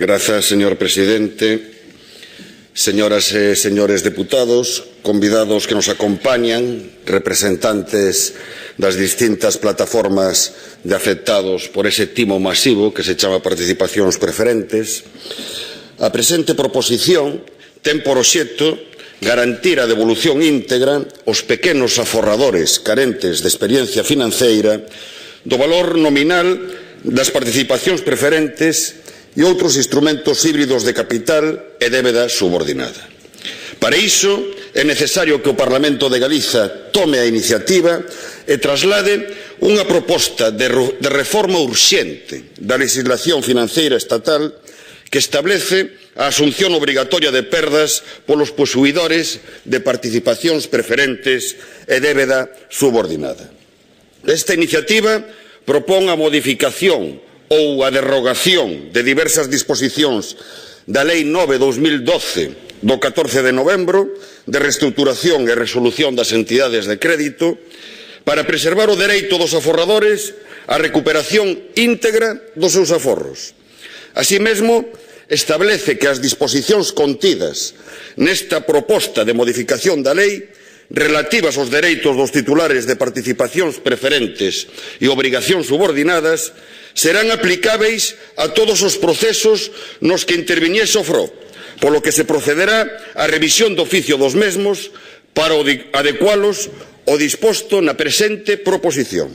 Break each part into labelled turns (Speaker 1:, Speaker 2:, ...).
Speaker 1: Grazas, señor presidente. Señoras e señores deputados, convidados que nos acompañan, representantes das distintas plataformas de afectados por ese timo masivo que se chama participacións preferentes, a presente proposición ten por obxecto garantir a devolución íntegra aos pequenos aforradores carentes de experiencia financeira do valor nominal das participacións preferentes e outros instrumentos híbridos de capital e débeda subordinada. Para iso, é necesario que o Parlamento de Galiza tome a iniciativa e traslade unha proposta de reforma urxente da legislación financeira estatal que establece a asunción obrigatoria de perdas polos posuidores de participacións preferentes e débeda subordinada. Esta iniciativa propón a modificación ou a derrogación de diversas disposicións da Lei 9/2012 do 14 de novembro de reestruturación e resolución das entidades de crédito para preservar o dereito dos aforradores á recuperación íntegra dos seus aforros. Así mesmo, establece que as disposicións contidas nesta proposta de modificación da lei relativas aos dereitos dos titulares de participacións preferentes e obrigacións subordinadas serán aplicáveis a todos os procesos nos que interviniese o FROP, polo que se procederá á revisión de oficio dos mesmos para adecualos ao disposto na presente proposición.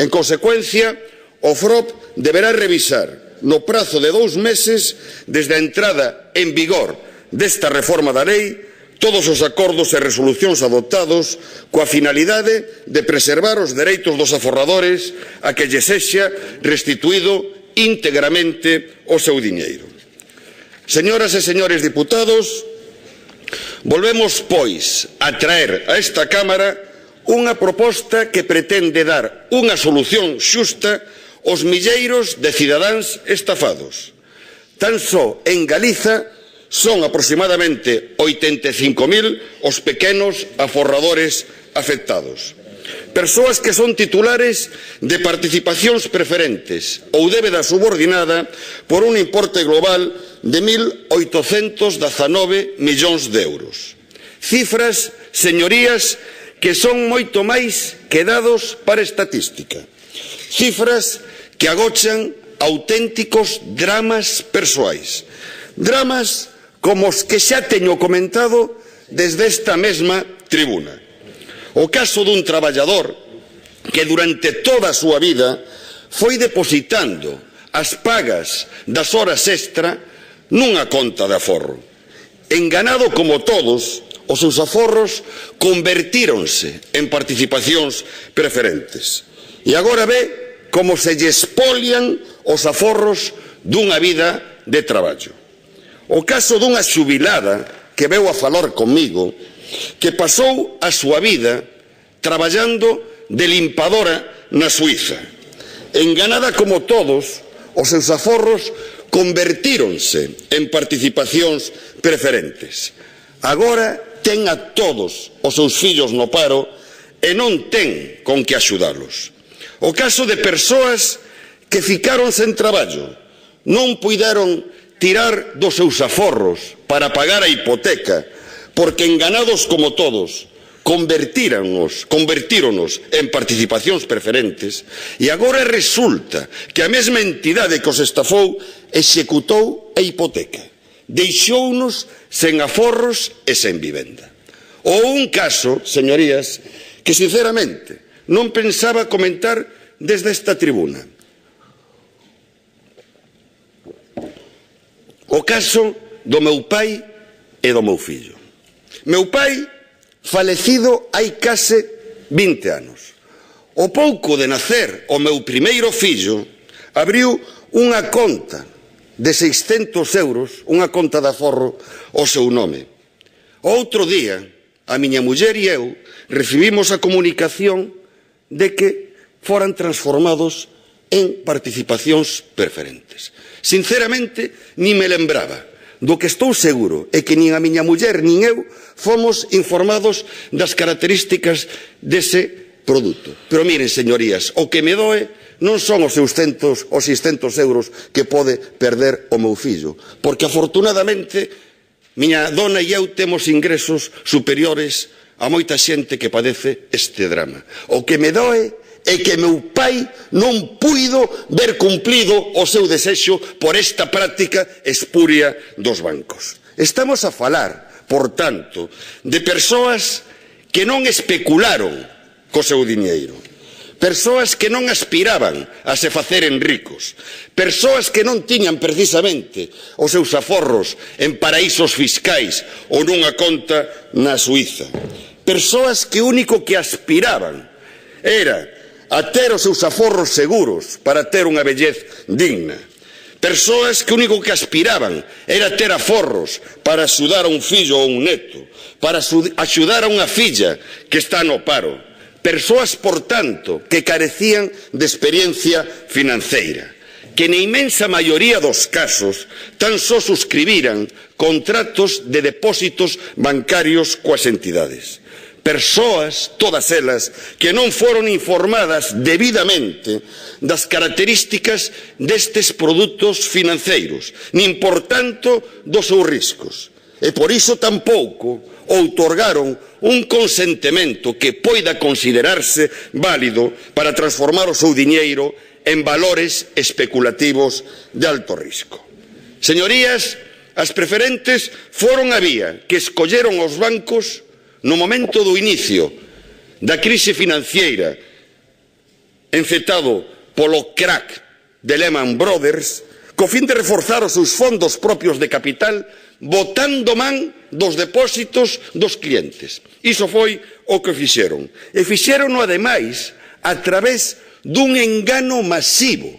Speaker 1: En consecuencia, o FROP deberá revisar no prazo de 2 meses desde a entrada en vigor desta reforma da lei todos os acordos e resolucións adoptados coa finalidade de preservar os dereitos dos aforradores a que lle sexa restituído íntegramente o seu diñeiro. Señoras e señores diputados, volvemos, pois, a traer a esta Cámara unha proposta que pretende dar unha solución xusta aos milleiros de cidadáns estafados. Tan só en Galiza son aproximadamente 85.000 os pequenos aforradores afectados. Persoas que son titulares de participacións preferentes ou débeda subordinada por un importe global de 1.819 millóns de euros. Cifras, señorías, que son moito máis que dados para estatística. Cifras que agochan auténticos dramas persoais. Dramas como os que xa teño comentado desde esta mesma tribuna. O caso dun traballador que durante toda a súa vida foi depositando as pagas das horas extra nunha conta de aforro. Enganado como todos, os seus aforros convertíronse en participacións preferentes. E agora ve como se lle expolian os aforros dunha vida de traballo. O caso dunha xubilada que veu a falar comigo que pasou a súa vida traballando de limpadora na Suiza. Enganada como todos, os seus aforros convertíronse en participacións preferentes. Agora ten a todos os seus fillos no paro e non ten con que axudalos. O caso de persoas que ficaron sen traballo, non puideron tirar dos seus aforros para pagar a hipoteca, porque enganados como todos, convertíronos en participacións preferentes e agora resulta que a mesma entidade que os estafou executou a hipoteca. Deixounos sen aforros e sen vivenda. Ou un caso, señorías, que sinceramente non pensaba comentar desde esta tribuna. O caso do meu pai e do meu fillo. Meu pai, falecido hai case 20 anos. O pouco de nacer o meu primeiro fillo, abriu unha conta de 600 euros, unha conta de aforro ao seu nome. Outro día, a miña muller e eu recibimos a comunicación de que foran transformados en participacións preferentes. Sinceramente, nin me lembraba. Do que estou seguro é que nin a miña muller nin eu fomos informados das características dese produto. Pero miren, señorías, o que me doe non son os 600 euros que pode perder o meu fillo, porque afortunadamente miña dona e eu temos ingresos superiores a moita xente que padece este drama. O que me doe é que meu pai non puido ver cumplido o seu desexo por esta práctica espuria dos bancos. Estamos a falar, por tanto, de persoas que non especularon co seu diñeiro, persoas que non aspiraban a se faceren ricos, persoas que non tiñan precisamente os seus aforros en paraísos fiscais ou nunha conta na Suiza, persoas que o único que aspiraban era a ter os seus aforros seguros para ter unha vellez digna, persoas que o único que aspiraban era ter aforros para axudar a un fillo ou un neto, para axudar a unha filla que está no paro, persoas, por tanto, que carecían de experiencia financeira, que na inmensa maioría dos casos tan só suscribiran contratos de depósitos bancarios coas entidades. Persoas, todas elas, que non foron informadas debidamente das características destes produtos financeiros, nin, por tanto, dos seus riscos. E por iso tampouco outorgaron un consentimento que poida considerarse válido para transformar o seu diñeiro en valores especulativos de alto risco. Señorías, as preferentes foron a vía que escolleron os bancos no momento do inicio da crise financiera encetado polo crack de Lehman Brothers, co fin de reforzar os seus fondos propios de capital, botando man dos depósitos dos clientes. Iso foi o que fixeron. E fixérono, ademais, a través dun engano masivo,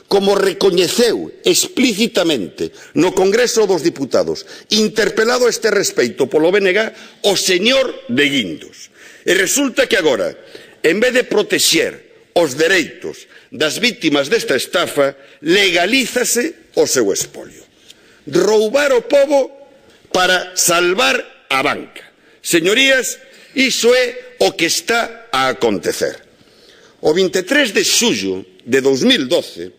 Speaker 1: como recoñeceu explícitamente no Congreso dos Diputados, interpelado a este respecto polo BNG, o señor de Guindos. E resulta que agora, en vez de protexer os dereitos das vítimas desta estafa, legalízase o seu espolio. Roubar o pobo para salvar a banca. Señorías, iso é o que está a acontecer. O 23 de xullo de 2012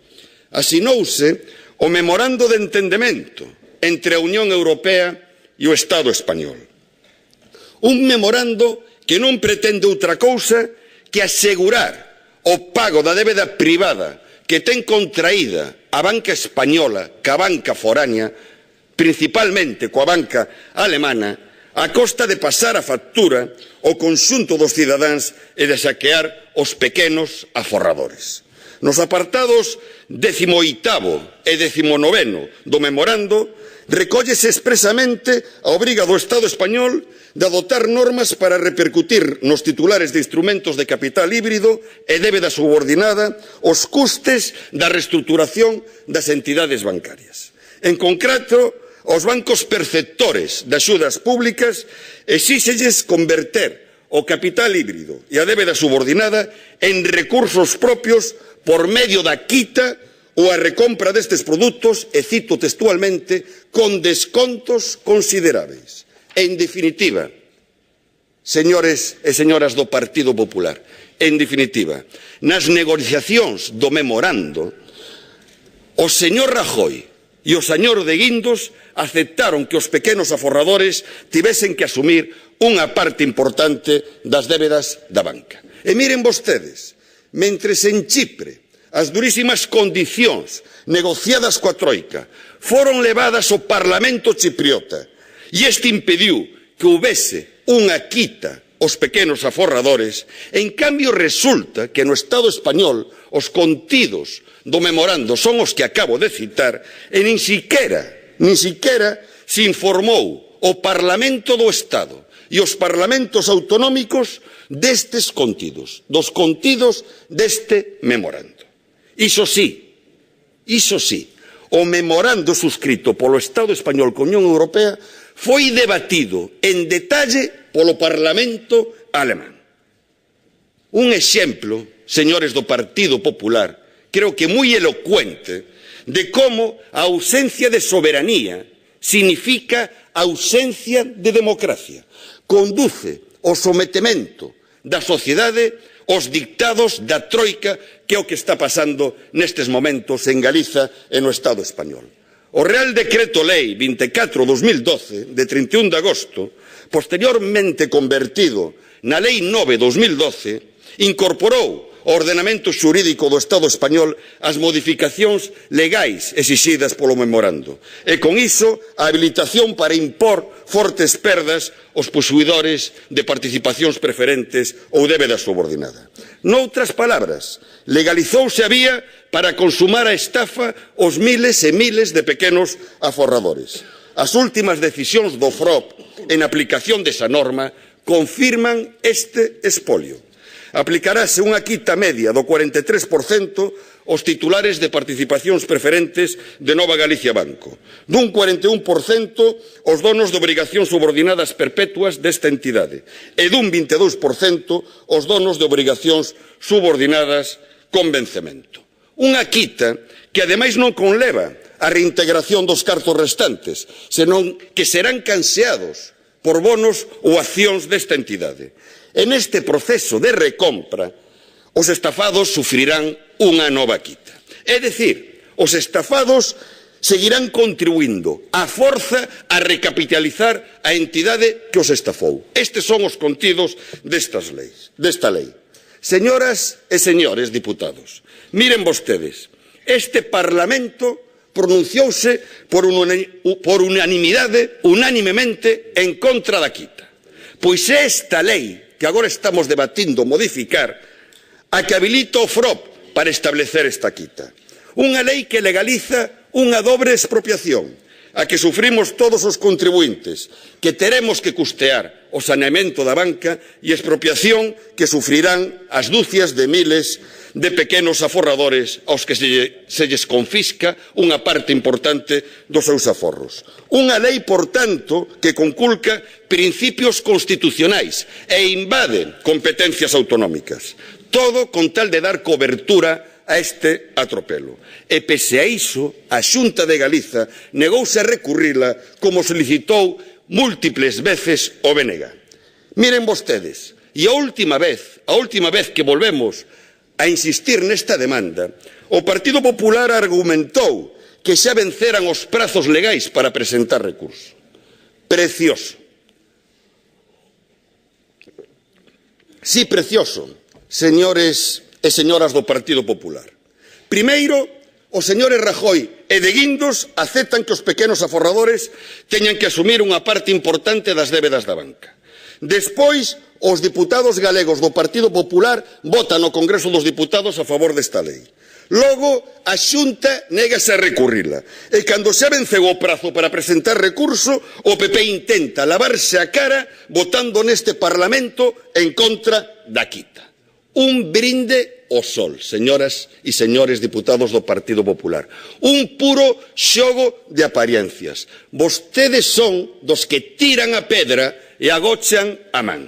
Speaker 1: asinouse o memorando de entendemento entre a Unión Europea e o Estado español. Un memorando que non pretende outra cousa que asegurar o pago da débeda privada que ten contraída a banca española ca banca foránea, principalmente coa banca alemana, a costa de pasar a factura ao conxunto dos cidadáns e de saquear os pequenos aforradores. Nos apartados 18º e 19º do memorando recóllese expresamente a obriga do Estado español de adoptar normas para repercutir nos titulares de instrumentos de capital híbrido e débeda subordinada os custes da reestruturación das entidades bancarias. En concreto, aos bancos perceptores de axudas públicas exíxelles converter o capital híbrido e a débeda subordinada en recursos propios por medio da quita ou a recompra destes produtos, e cito textualmente, con descontos consideráveis. En definitiva, señores e señoras do Partido Popular, en definitiva, nas negociacións do memorando, o señor Rajoy e o señor de Guindos aceptaron que os pequenos aforradores tivesen que asumir unha parte importante das débedas da banca. E miren vostedes, mentres en Chipre as durísimas condicións negociadas coa Troika foron levadas ao Parlamento chipriota e este impediu que houbese unha quita aos pequenos aforradores, en cambio resulta que no Estado español os contidos do memorando son os que acabo de citar e nin siquera se informou o Parlamento do Estado e os parlamentos autonómicos destes contidos, dos contidos deste memorando. Iso sí, o memorando suscrito polo Estado español coa Unión Europea foi debatido en detalle polo Parlamento alemán. Un exemplo, señores do Partido Popular, creo que moi elocuente, de como a ausencia de soberanía significa ausencia de democracia. Conduce ao sometemento da sociedade os dictados da troika, que é o que está pasando nestes momentos en Galiza e no Estado español. O Real Decreto Lei 24/2012, de 31 de agosto, posteriormente convertido na Lei 9/2012, incorporou ao ordenamento xurídico do Estado español as modificacións legais exixidas polo memorando e, con iso, a habilitación para impor fortes perdas aos posuidores de participacións preferentes ou débeda subordinada. Noutras palabras, legalizouse a vía para consumar a estafa os miles e miles de pequenos aforradores. As últimas decisións do FROP en aplicación desa norma confirman este espolio. Aplicarase unha quita media do 43% aos titulares de participacións preferentes de Nova Galicia Banco, dun 41% aos donos de obrigacións subordinadas perpetuas desta entidade e dun 22% aos donos de obrigacións subordinadas con vencemento. Unha quita que ademais non conleva a reintegración dos cartos restantes, senón que serán canseados por bonos ou accións desta entidade. En este proceso de recompra, os estafados sufrirán unha nova quita. É dicir, os estafados seguirán contribuindo á forza a recapitalizar a entidade que os estafou. Estes son os contidos desta lei. Señoras e señores diputados, miren vostedes, este Parlamento pronunciouse por unanimidade, unánimemente, en contra da quita. Pois é esta lei que agora estamos debatindo modificar a que habilita o FROP para establecer esta quita. Unha lei que legaliza unha dobre expropiación, a que sufrimos todos os contribuintes, que teremos que custear o saneamento da banca e expropiación que sufrirán as dúcias de miles de pequenos aforradores aos que se lles confisca unha parte importante dos seus aforros. Unha lei, por tanto, que conculca principios constitucionais e invade competencias autonómicas. Todo con tal de dar cobertura a este atropelo. E, pese a iso, a Xunta de Galiza negouse a recurrila como solicitou múltiples veces o BNG. Miren vostedes, e a última vez que volvemos a insistir nesta demanda, o Partido Popular argumentou que xa venceran os prazos legais para presentar recurso. Precioso. Sí, precioso, señores e señoras do Partido Popular. Primeiro, os señores Rajoy e de Guindos aceptan que os pequenos aforradores teñan que asumir unha parte importante das débedas da banca. Despois, os diputados galegos do Partido Popular votan no Congreso dos Diputados a favor desta lei. Logo, a Xunta négase a recurrila. E cando xa venceu o prazo para presentar recurso, o PP intenta lavarse a cara votando neste Parlamento en contra da quita. Un brinde ao sol, señoras e señores diputados do Partido Popular. Un puro xogo de apariencias. Vostedes son dos que tiran a pedra e agochan a man.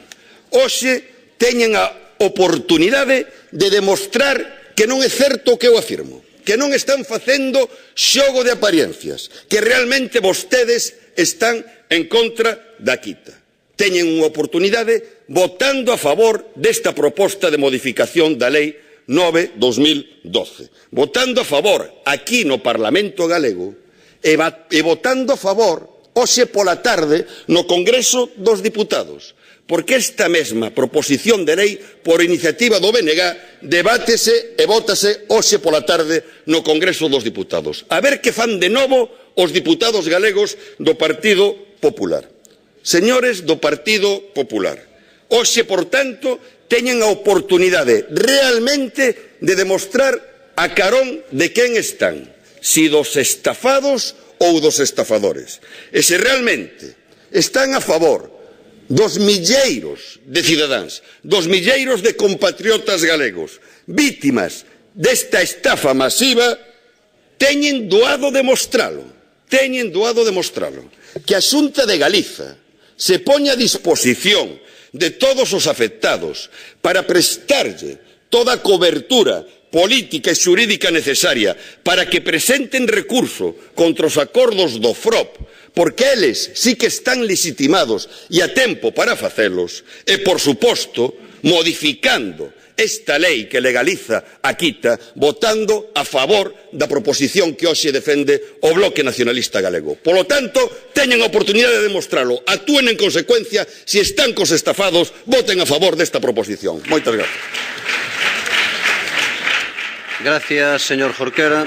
Speaker 1: Hoxe teñen a oportunidade de demostrar que non é certo o que eu afirmo, que non están facendo xogo de apariencias, que realmente vostedes están en contra da quita. Teñen unha oportunidade votando a favor desta proposta de modificación da Lei 9/2012, votando a favor aquí no Parlamento galego e votando a favor hoxe pola tarde no Congreso dos Diputados, porque esta mesma proposición de lei por iniciativa do BNG debátese e vótase hoxe pola tarde no Congreso dos Diputados. A ver que fan de novo os diputados galegos do Partido Popular. Señores do Partido Popular, hoxe, por tanto, teñen a oportunidade realmente de demostrar a carón de quen están, si dos estafados ou dos estafadores. E se realmente están a favor dos milleiros de cidadáns, dos milleiros de compatriotas galegos, vítimas desta estafa masiva, teñen doado demostralo, que a Xunta de Galiza se poña a disposición de todos os afectados para prestarlle toda a cobertura política e xurídica necesaria para que presenten recurso contra os acordos do FROP, porque eles sí que están legitimados e a tempo para facelos, e, por suposto, modificando esta lei que legaliza a quita votando a favor da proposición que hoxe defende o Bloque Nacionalista Galego. Polo tanto, teñen a oportunidade de demostralo. Actúen en consecuencia. Se están cos estafados, voten a favor desta proposición. Moitas gracias.
Speaker 2: Gracias, señor Jorquera.